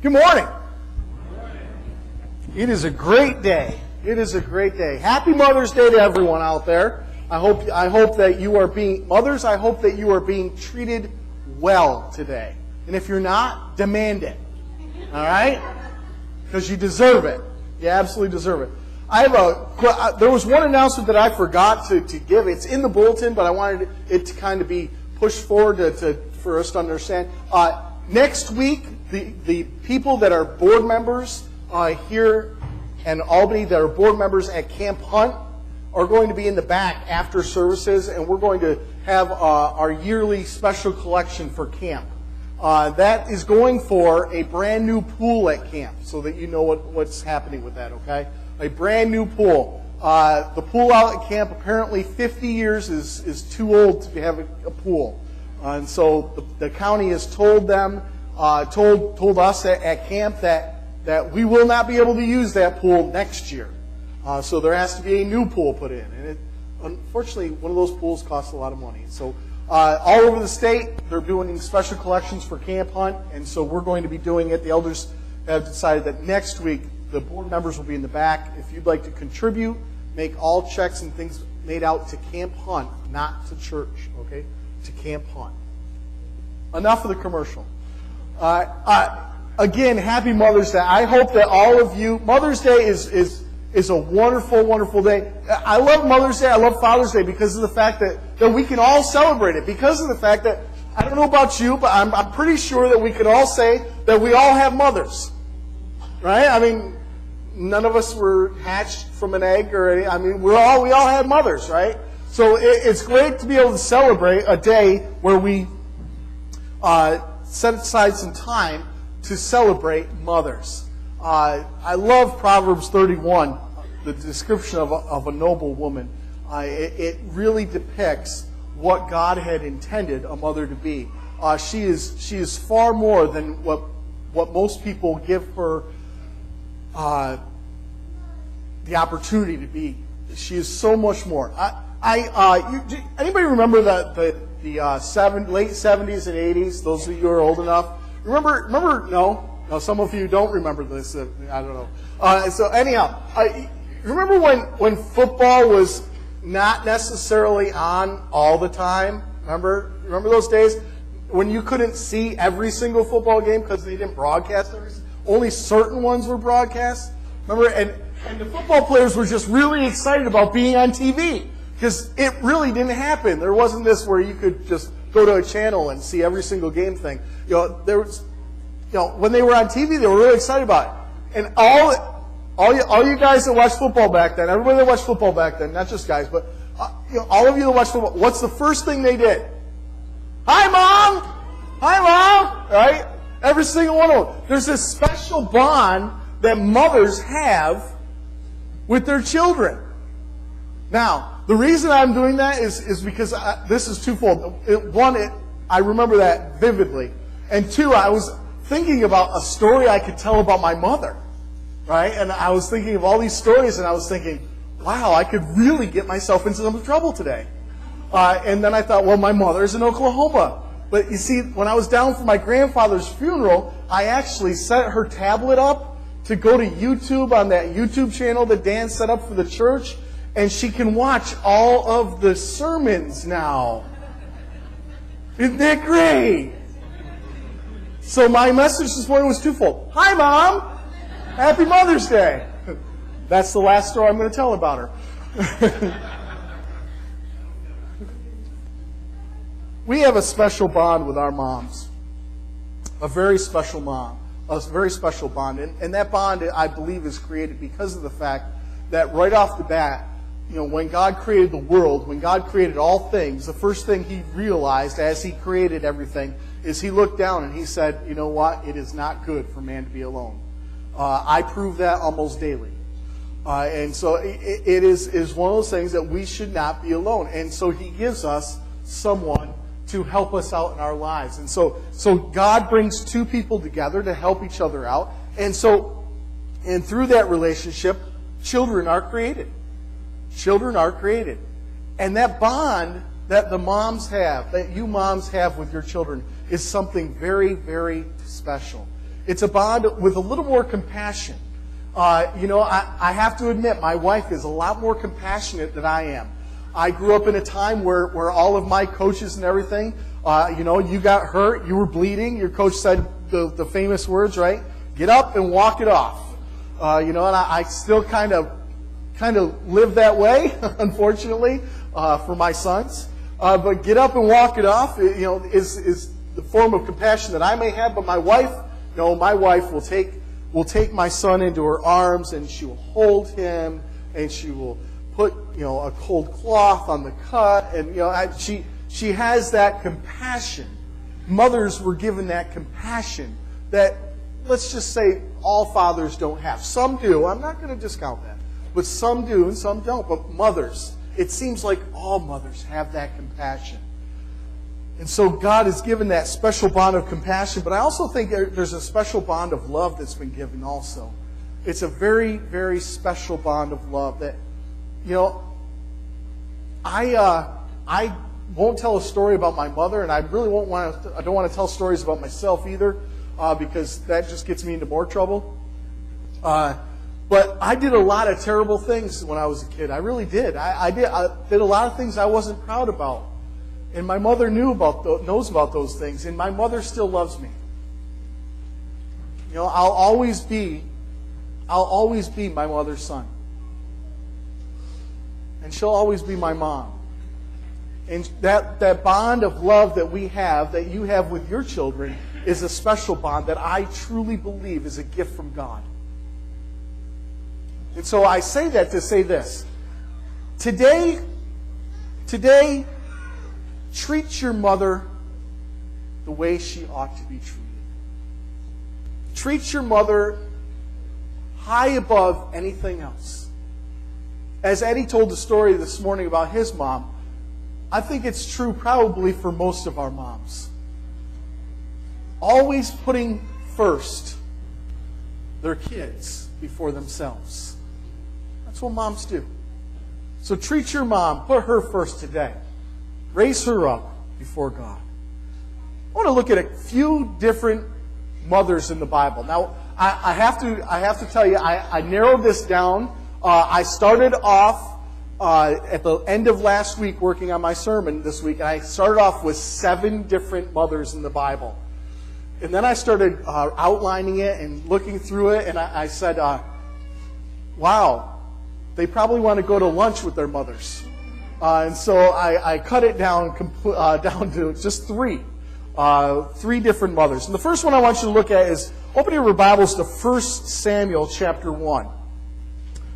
Good morning. It is a great day. It is a great day. Happy Mother's Day to everyone out there. I hope that you are being mothers. I hope that you are being treated well today. And if you're not, demand it. All right? Because you deserve it. You absolutely deserve it. There was one announcement that I forgot to give. It's in the bulletin, but I wanted it to kind of be pushed forward for us to understand. Next week, the people that are board members here in Albany that are board members at Camp Hunt are going to be in the back after services, and we're going to have our yearly special collection for camp. That is going for a brand new pool at camp, so that you know what's happening with that, okay? A brand new pool. The pool out at camp, apparently 50 years is too old to have a pool. And so the county has told them, told us at camp that we will not be able to use that pool next year. So there has to be a new pool put in. And unfortunately, one of those pools costs a lot of money. So all over the state, they're doing special collections for Camp Hunt, and so we're going to be doing it. The elders have decided that next week the board members will be in the back. If you'd like to contribute, make all checks and things made out to Camp Hunt, not to church, okay? To Camp Hunt. Enough of the commercial. Again, happy Mother's Day. I hope that all of you, Mother's Day is a wonderful, wonderful day. I love Mother's Day. I love Father's Day because of the fact that we can all celebrate it. Because of the fact that, I don't know about you, but I'm pretty sure that we can all say that we all have mothers. Right? I mean, none of us were hatched from an egg or anything. I mean, we all had mothers, right? So it's great to be able to celebrate a day where we set aside some time to celebrate mothers. I love Proverbs 31, the description of a noble woman. It really depicts what God had intended a mother to be. She is far more than what most people give her the opportunity to be. She is so much more. Anybody remember the late 70s and 80s? Those of you who are old enough. Remember? No, some of you don't remember this. I don't know. So anyhow, remember when football was not necessarily on all the time? Remember those days when you couldn't see every single football game because they didn't broadcast everything? Only certain ones were broadcast. Remember, and the football players were just really excited about being on TV because it really didn't happen. There wasn't this where you could just go to a channel and see every single game thing. There was, when they were on TV, they were really excited about it. And all you guys that watched football back then, everybody that watched football back then, not just guys, but all of you that watched football, what's the first thing they did? Hi, Mom! Hi, Mom! Right? Every single one of them. There's this special bond that mothers have with their children. Now, the reason I'm doing that is because this is twofold. One, I remember that vividly. And two, I was thinking about a story I could tell about my mother. Right? And I was thinking of all these stories, and I was thinking, wow, I could really get myself into some trouble today. And then I thought, well, my mother's in Oklahoma. But you see, when I was down for my grandfather's funeral, I actually set her tablet up to go to YouTube on that YouTube channel that Dan set up for the church, and she can watch all of the sermons now. Isn't that great? So my message this morning was twofold. Hi, Mom! Happy Mother's Day! That's the last story I'm going to tell about her. We have a special bond with our moms. A very special mom. A very special bond. And that bond, I believe, is created because of the fact that right off the bat, when God created the world, when God created all things, the first thing He realized as He created everything is He looked down and He said, you know what? It is not good for man to be alone. I prove that almost daily. And so it is one of those things that we should not be alone. And so He gives us someone to help us out in our lives. And so God brings two people together to help each other out. And through that relationship, children are created. Children are created. And that bond that the moms have, that you moms have with your children, is something very, very special. It's a bond with a little more compassion. I have to admit, my wife is a lot more compassionate than I am. I grew up in a time where all of my coaches and everything, you got hurt, you were bleeding, your coach said the famous words, right? Get up and walk it off. And I still kind of live that way, unfortunately, for my sons. But get up and walk it off, is the form of compassion that I may have. But my wife will take my son into her arms, and she will hold him, and she will put a cold cloth on the cut, and she has that compassion. Mothers were given that compassion that, let's just say, all fathers don't have. Some do. I'm not going to discount that. But some do and some don't. But mothers, it seems like all mothers have that compassion. And so God has given that special bond of compassion. But I also think there's a special bond of love that's been given also. It's a very, very special bond of love that, I won't tell a story about my mother, and I really I don't want to tell stories about myself either, because that just gets me into more trouble. But I did a lot of terrible things when I was a kid. I really did. I did a lot of things I wasn't proud about. And my mother knows about those things, and my mother still loves me. I'll always be my mother's son. And she'll always be my mom. And that bond of love that we have, that you have with your children, is a special bond that I truly believe is a gift from God. And so I say that to say this. Today, treat your mother the way she ought to be treated. Treat your mother high above anything else. As Eddie told the story this morning about his mom, I think it's true probably for most of our moms. Always putting first their kids before themselves. That's what moms do. So treat your mom, put her first today. Raise her up before God. I want to look at a few different mothers in the Bible. Now, I have to tell you, I narrowed this down. I started off at the end of last week working on my sermon this week. I started off with 7 different mothers in the Bible. And then I started outlining it and looking through it, and I said, wow, they probably want to go to lunch with their mothers. And so I cut it down to just 3. 3 different mothers. And the first one I want you to look at is, open your Bibles to 1 Samuel chapter 1.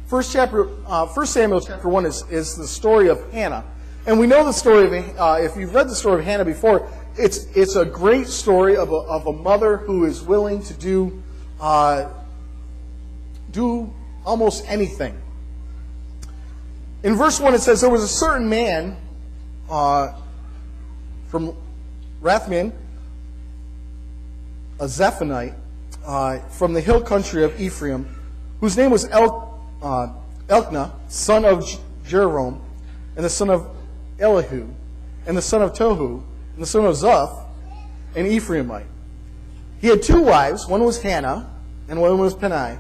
1 Samuel chapter 1 is the story of Hannah. And we know the story of, if you've read the story of Hannah before, it's a great story of a mother who is willing to do almost anything. In verse 1 it says, there was a certain man from Rathman, a Zephonite, from the hill country of Ephraim, whose name was Elkanah, son of Jeroham, and the son of Elihu, and the son of Tohu, and the son of Zuph, an Ephraimite. He had 2 wives. One was Hannah, and one was Peninnah.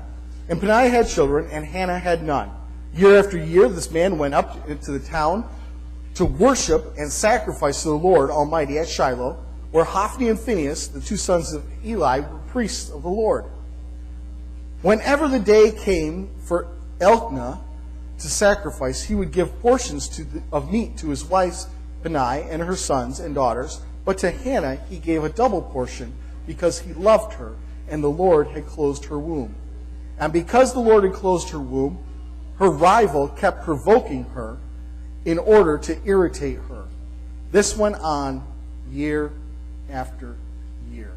And Peninnah had children, and Hannah had none. Year after year, this man went up into the town to worship and sacrifice to the Lord Almighty at Shiloh, where Hophni and Phinehas, the 2 sons of Eli, were priests of the Lord. Whenever the day came for Elkanah to sacrifice, he would give portions of meat to his wife Peninnah and her sons and daughters, but to Hannah he gave a double portion, because he loved her, and the Lord had closed her womb. And because the Lord had closed her womb, her rival kept provoking her in order to irritate her. This went on year after year.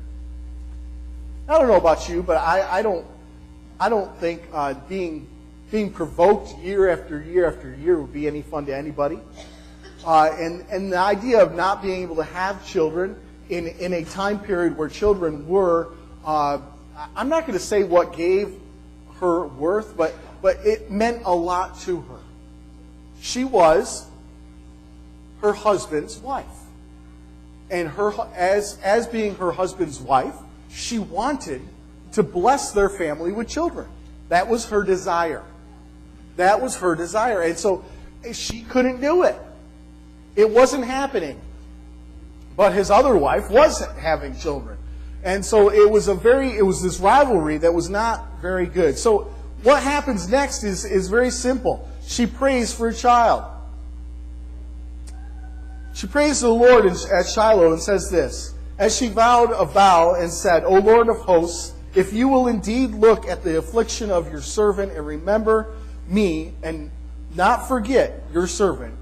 I don't know about you, but I don't think being provoked year after year after year would be any fun to anybody. And the idea of not being able to have children in a time period where children were, I'm not going to say what gave her worth, but it meant a lot to her. She was her husband's wife. And as being her husband's wife, she wanted to bless their family with children. That was her desire. That was her desire. And so she couldn't do it. It wasn't happening. But his other wife was having children. And so it was this rivalry that was not very good. So what happens next is very simple. She prays for a child. She prays to the Lord at Shiloh and says this, as she vowed a vow and said, O Lord of hosts, if you will indeed look at the affliction of your servant and remember me and not forget your servant,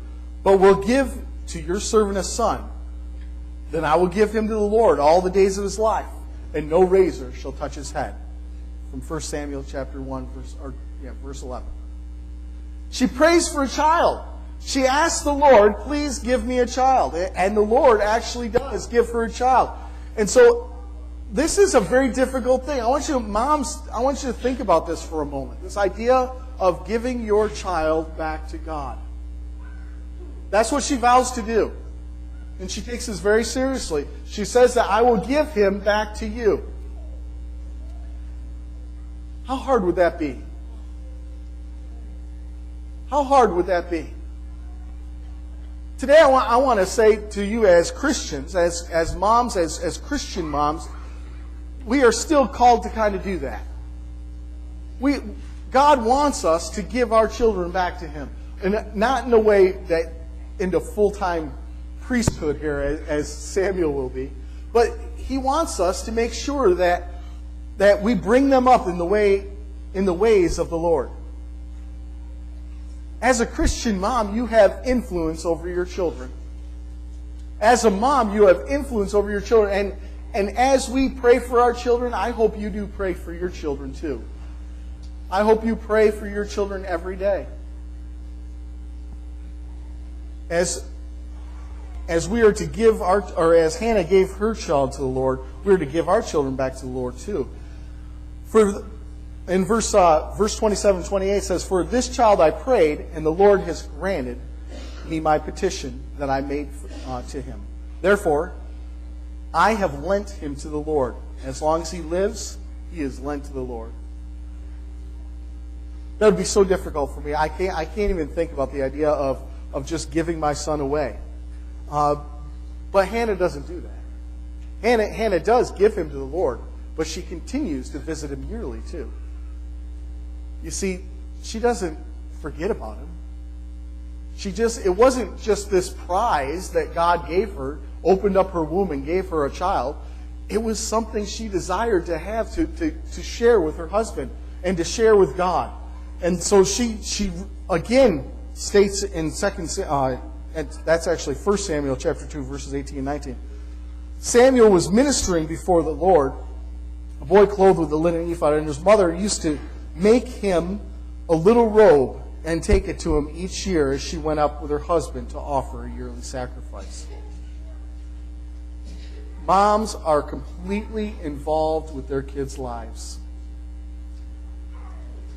but will give to your servant a son, then I will give him to the Lord all the days of his life, and no razor shall touch his head. From 1 Samuel chapter 1, verse 11. She prays for a child. She asks the Lord, please give me a child. And the Lord actually does give her a child. And so this is a very difficult thing. Moms, I want you to think about this for a moment. This idea of giving your child back to God. That's what she vows to do. And she takes this very seriously. She says that I will give him back to you. How hard would that be? How hard would that be? Today I want to say to you as Christians, as moms, as Christian moms, we are still called to kind of do that. God wants us to give our children back to Him. And not in a way that into full-time priesthood here, as Samuel will be, but He wants us to make sure that we bring them up in the ways of the Lord. As a Christian mom, you have influence over your children. As a mom, you have influence over your children. And as we pray for our children, I hope you do pray for your children too. I hope you pray for your children every day. As we are to give as Hannah gave her child to the Lord, we are to give our children back to the Lord too. In verse 27, 28 says, For this child I prayed, and the Lord has granted me my petition that I made to him. Therefore, I have lent him to the Lord. As long as he lives, he is lent to the Lord. That would be so difficult for me. I can't even think about the idea of just giving my son away. But Hannah doesn't do that. Hannah does give him to the Lord, but she continues to visit him yearly too. You see, she doesn't forget about him. It wasn't just this prize that God gave her, opened up her womb and gave her a child. It was something she desired to have to share with her husband and to share with God. And so she again states in that's actually 1 Samuel chapter 2, verses 18 and 19. Samuel was ministering before the Lord, a boy clothed with a linen ephod, and his mother used to make him a little robe and take it to him each year as she went up with her husband to offer a yearly sacrifice. Moms are completely involved with their kids' lives.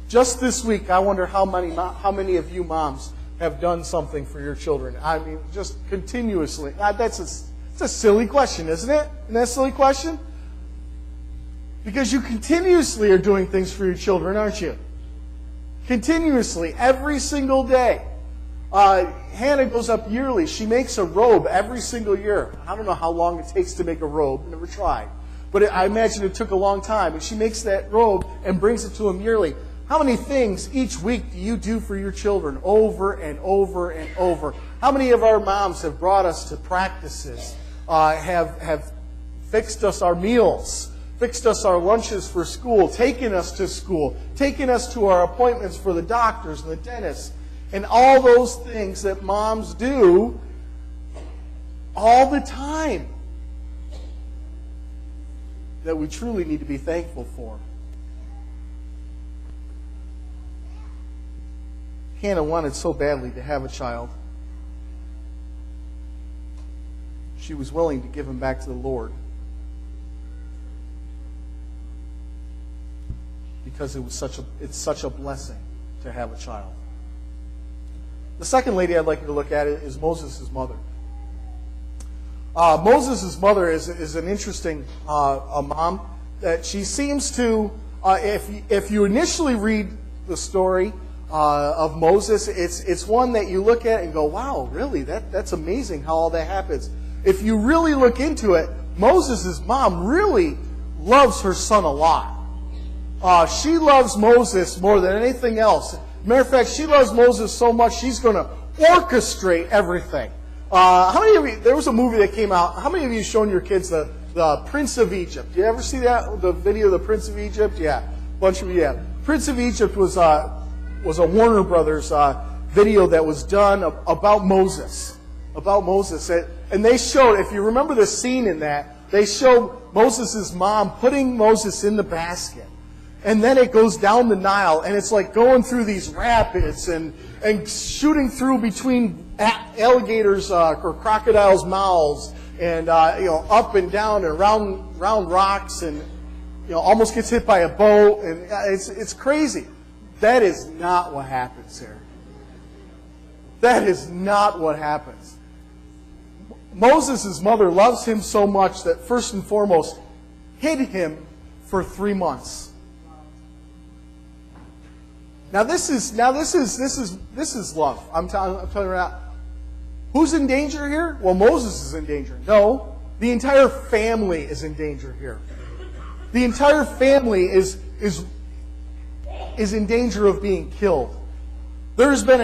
Just this week, I wonder how many of you moms have done something for your children. I mean, just continuously. It's a silly question, isn't it? Isn't that a silly question? Because you continuously are doing things for your children, aren't you? Continuously, every single day. Hannah goes up yearly. She makes a robe every single year. I don't know how long it takes to make a robe. Never tried. But I imagine it took a long time. And she makes that robe and brings it to him yearly. How many things each week do you do for your children over and over and over? How many of our moms have brought us to practices, have fixed us our meals, fixed us our lunches for school, taken us to school, taken us to our appointments for the doctors and the dentists, and all those things that moms do all the time that we truly need to be thankful for. Hannah wanted so badly to have a child. She was willing to give him back to the Lord. Because it's such a blessing to have a child. The second lady I'd like you to look at is Moses' mother. Moses' mother is an interesting mom. that she seems to, if you initially read the story of Moses, it's one that you look at and go, wow, really, that's amazing how all that happens. If you really look into it, Moses' mom really loves her son a lot. She loves Moses more than anything else. Matter of fact, she loves Moses so much she's going to orchestrate everything. How many of you? There was a movie that came out. How many of you shown your kids the Prince of Egypt? Did you ever see that? The video of the Prince of Egypt? Yeah, a bunch of you have. Prince of Egypt was a Warner Brothers video that was done about Moses. About Moses, and they showed. If you remember the scene in that, they showed Moses' mom putting Moses in the basket. And then it goes down the Nile, and it's like going through these rapids and shooting through between alligators or crocodiles' mouths, and up and down and around rocks, and almost gets hit by a boat, and it's crazy. That is not what happens here. That is not what happens. Moses' mother loves him so much that first and foremost hid him for 3 months. Now this is love. I'm telling you right now. Who's in danger here? Well, Moses is in danger. No, the entire family is in danger here. The entire family is in danger of being killed. There has been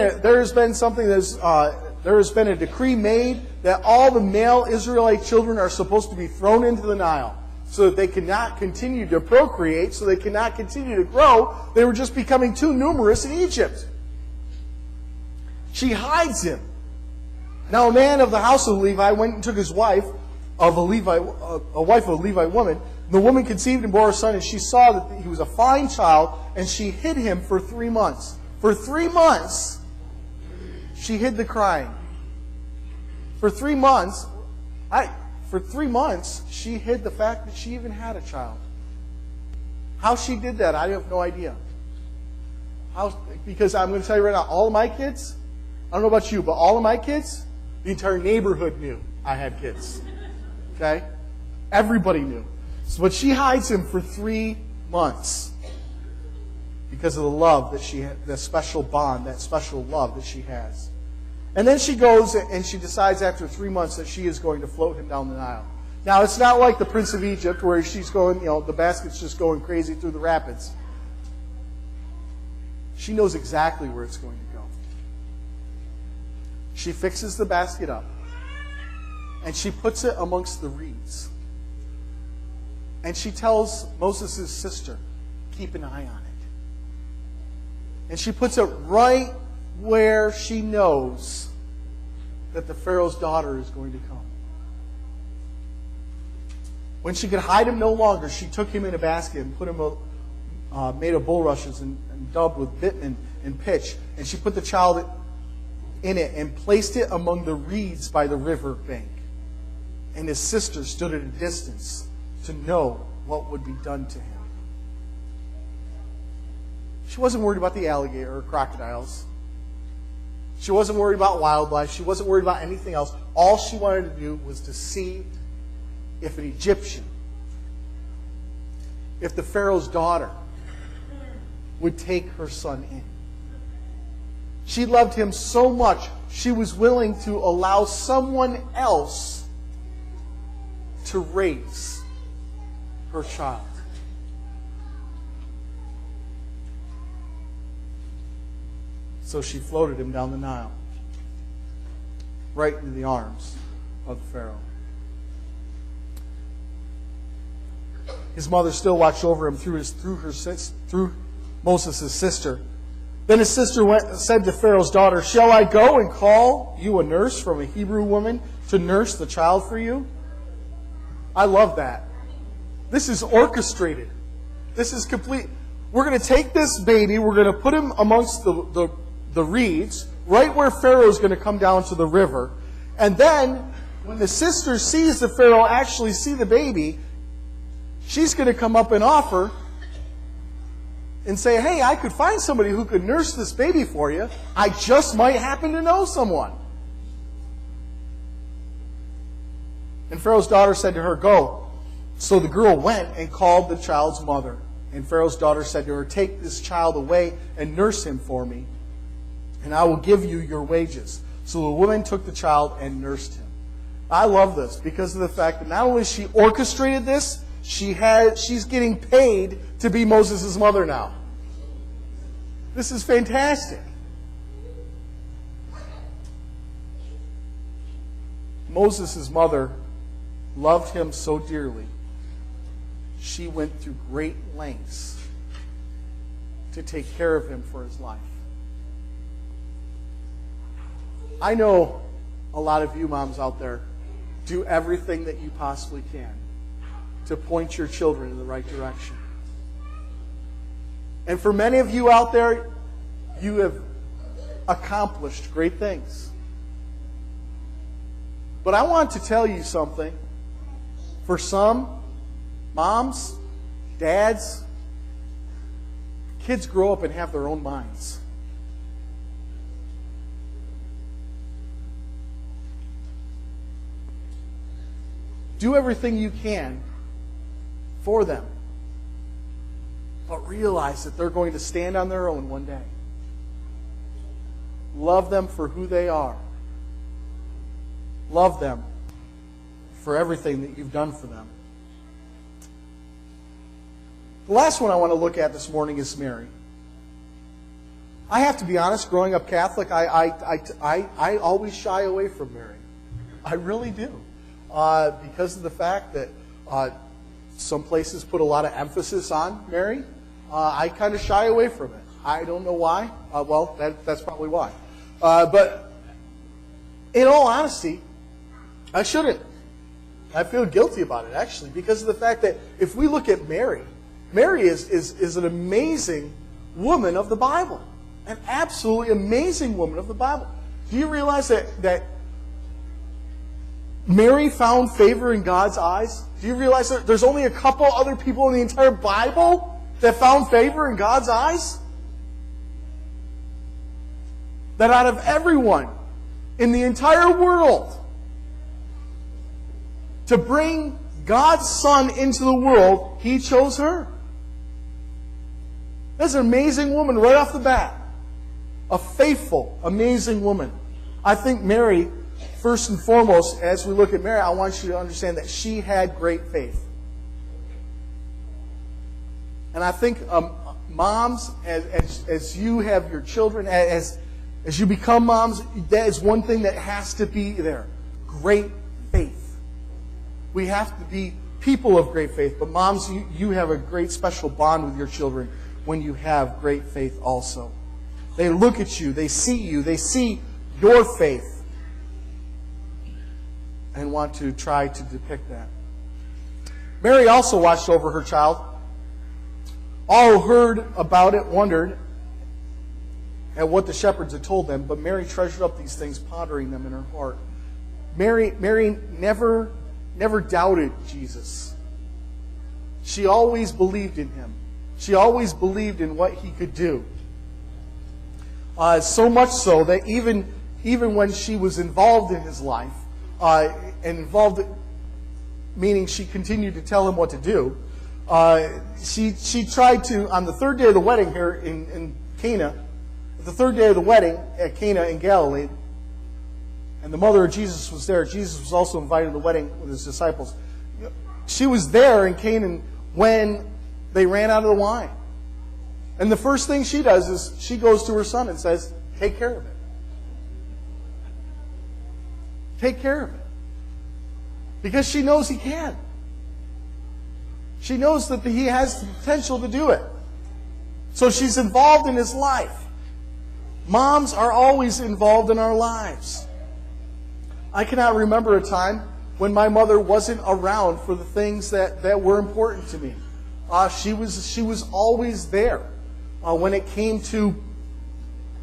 a decree made that all the male Israelite children are supposed to be thrown into the Nile, so that they cannot continue to procreate, so they cannot continue to grow. They were just becoming too numerous in Egypt. She hides him. Now a man of the house of Levi went and took his wife, a wife of a Levite woman. The woman conceived and bore a son, and she saw that he was a fine child, and she hid him for 3 months. For 3 months, she hid the crying. For 3 months, she hid the fact that she even had a child. How she did that, I have no idea. Because I'm going to tell you right now, all of my kids, I don't know about you, but all of my kids, the entire neighborhood knew I had kids. Okay? Everybody knew. But she hides him for 3 months because of the love that she had, the special bond, that special love that she has. And then she goes and she decides after 3 months that she is going to float him down the Nile. Now, it's not like the Prince of Egypt where she's going, the basket's just going crazy through the rapids. She knows exactly where it's going to go. She fixes the basket up, and she puts it amongst the reeds. And she tells Moses' sister, keep an eye on it. And she puts it right where she knows that the Pharaoh's daughter is going to come. When she could hide him no longer, she took him in a basket and put him made of bulrushes and dubbed with bitumen and pitch. And she put the child in it and placed it among the reeds by the river bank. And his sister stood at a distance to know what would be done to him. She wasn't worried about the alligator or crocodiles. She wasn't worried about wildlife. She wasn't worried about anything else. All she wanted to do was to see if an Egyptian, if the Pharaoh's daughter would take her son in. She loved him so much, she was willing to allow someone else to raise her child. So she floated him down the Nile, right into the arms of the Pharaoh. His mother still watched over him through Moses' sister. Then his sister said to Pharaoh's daughter, "Shall I go and call you a nurse from a Hebrew woman to nurse the child for you?" I love that. This is orchestrated. This is complete. We're going to take this baby, we're going to put him amongst the reeds, right where Pharaoh is going to come down to the river. And then, when the sister sees the Pharaoh actually see the baby, she's going to come up and offer and say, "Hey, I could find somebody who could nurse this baby for you. I just might happen to know someone." And Pharaoh's daughter said to her, "Go, So the girl went and called the child's mother. And Pharaoh's daughter said to her, "Take this child away and nurse him for me, and I will give you your wages." So the woman took the child and nursed him. I love this because of the fact that not only she orchestrated this, she's getting paid to be Moses' mother now. This is fantastic. Moses' mother loved him so dearly, she went through great lengths to take care of him for his life. I know a lot of you moms out there do everything that you possibly can to point your children in the right direction. And for many of you out there, you have accomplished great things. But I want to tell you something. For some moms, dads, kids grow up and have their own minds. Do everything you can for them, but realize that they're going to stand on their own one day. Love them for who they are. Love them for everything that you've done for them. The last one I want to look at this morning is Mary. I have to be honest, growing up Catholic, I always shy away from Mary. I really do. Because of the fact that some places put a lot of emphasis on Mary, I kind of shy away from it. I don't know why. Well, that's probably why. But in all honesty, I shouldn't. I feel guilty about it, actually, because of the fact that if we look at Mary, Mary is an amazing woman of the Bible. An absolutely amazing woman of the Bible. Do you realize that Mary found favor in God's eyes? Do you realize that there's only a couple other people in the entire Bible that found favor in God's eyes? That out of everyone in the entire world, to bring God's Son into the world, He chose her. That's an amazing woman right off the bat. A faithful, amazing woman. I think Mary, first and foremost, as we look at Mary, I want you to understand that she had great faith. And I think moms, as you have your children, as you become moms, that is one thing that has to be there. Great faith. We have to be people of great faith. But moms, you have a great special bond with your children when you have great faith also. They look at you, they see your faith, and want to try to depict that. Mary also watched over her child. All who heard about it wondered at what the shepherds had told them, but Mary treasured up these things, pondering them in her heart. Mary never doubted Jesus. She always believed in Him. She always believed in what He could do. So much so that even when she was involved in His life, and involved, meaning she continued to tell Him what to do, she tried to, on the third day of the wedding here in Cana, the third day of the wedding at Cana in Galilee, and the mother of Jesus was there. Jesus was also invited to the wedding with His disciples. She was there in Canaan when they ran out of the wine. And the first thing she does is she goes to her son and says, "Take care of it. Take care of it." Because she knows He can. She knows that He has the potential to do it. So she's involved in His life. Moms are always involved in our lives. I cannot remember a time when my mother wasn't around for the things that were important to me. She was always there. When it came to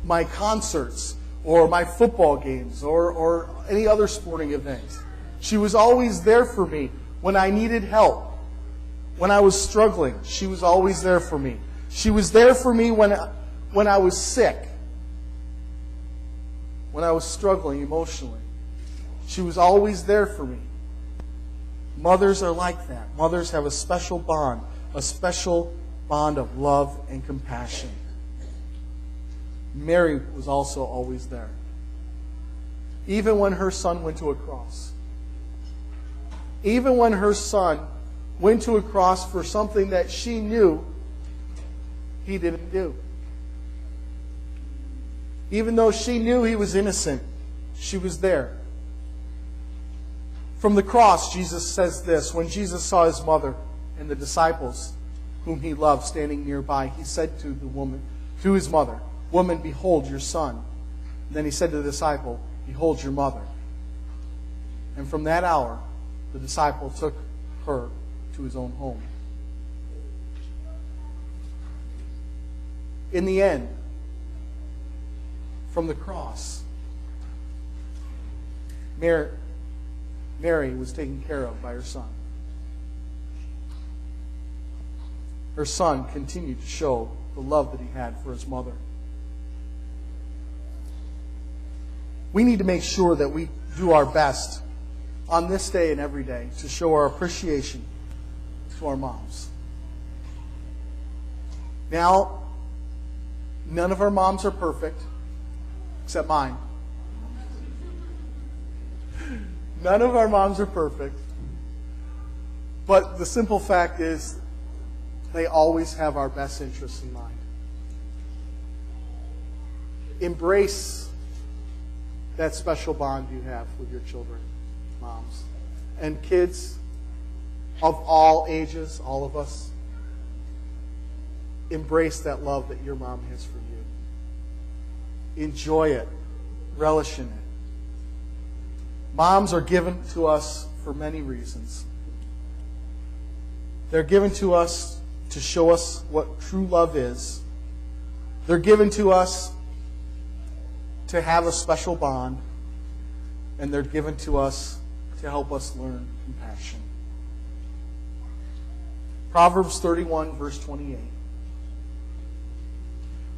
my concerts or my football games or any other sporting events. She was always there for me when I needed help. When I was struggling, she was always there for me. She was there for me when I was sick. When I was struggling emotionally. She was always there for me. Mothers are like that. Mothers have a special bond of love and compassion. Mary was also always there. Even when her son went to a cross. Even when her son went to a cross for something that she knew he didn't do. Even though she knew he was innocent, she was there. From the cross, Jesus says this. When Jesus saw his mother and the disciples whom he loved standing nearby, he said to his mother, "Woman, behold your son." And then he said to the disciple, "Behold your mother." And from that hour, the disciple took her to his own home. In the end, from the cross, Mary was taken care of by her son. Her son continued to show the love that he had for his mother. We need to make sure that we do our best on this day and every day to show our appreciation to our moms. Now, none of our moms are perfect, except mine. None of our moms are perfect. But the simple fact is, they always have our best interests in mind. Embrace that special bond you have with your children, moms. And kids of all ages, all of us, embrace that love that your mom has for you. Enjoy it. Relish in it. Moms are given to us for many reasons. They're given to us to show us what true love is. They're given to us to have a special bond. And they're given to us to help us learn compassion. Proverbs 31, verse 28.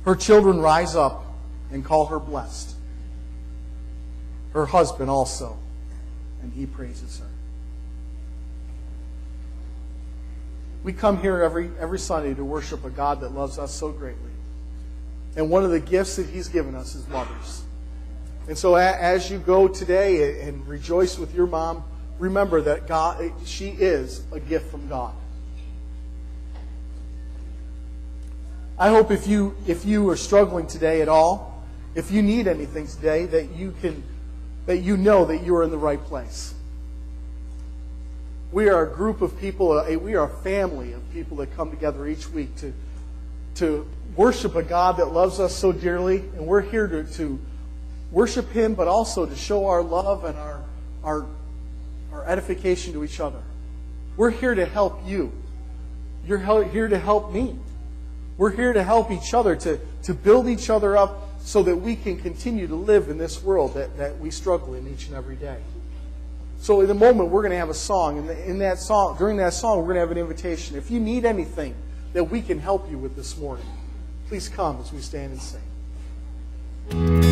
Her children rise up and call her blessed. Her husband also, and he praises her. We come here every Sunday to worship a God that loves us so greatly. And one of the gifts that he's given us is mothers. And so as you go today and rejoice with your mom, remember that she is a gift from God. I hope if you are struggling today at all, if you need anything today, that you know that you are in the right place. We are a group of people, we are a family of people that come together each week to worship a God that loves us so dearly, and we're here to worship Him, but also to show our love and our edification to each other. We're here to help you. You're here to help me. We're here to help each other, to build each other up so that we can continue to live in this world that we struggle in each and every day. So in a moment, we're going to have a song. And during that song, we're going to have an invitation. If you need anything that we can help you with this morning, please come as we stand and sing.